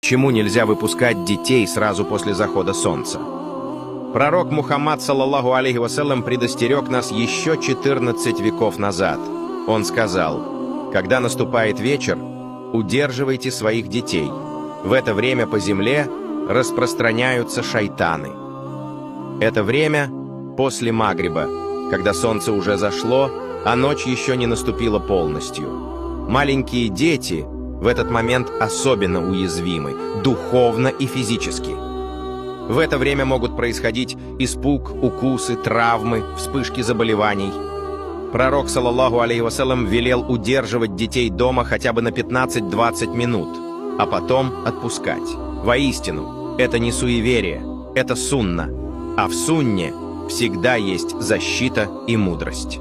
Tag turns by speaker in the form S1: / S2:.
S1: Чему нельзя выпускать детей сразу после захода солнца? Пророк Мухаммад, саллаллаху алейхи вассалям, предостерег нас еще 14 веков назад. Он сказал: «Когда наступает вечер, удерживайте своих детей. В это время по земле распространяются шайтаны». Это время после Магриба, когда солнце уже зашло, а ночь еще не наступила полностью. Маленькие дети в этот момент особенно уязвимы, духовно и физически. В это время могут происходить испуг, укусы, травмы, вспышки заболеваний. Пророк, саллаллаху алейхи вассалям, велел удерживать детей дома хотя бы на 15-20 минут, а потом отпускать. Воистину, это не суеверие, это сунна, а в сунне всегда есть защита и мудрость.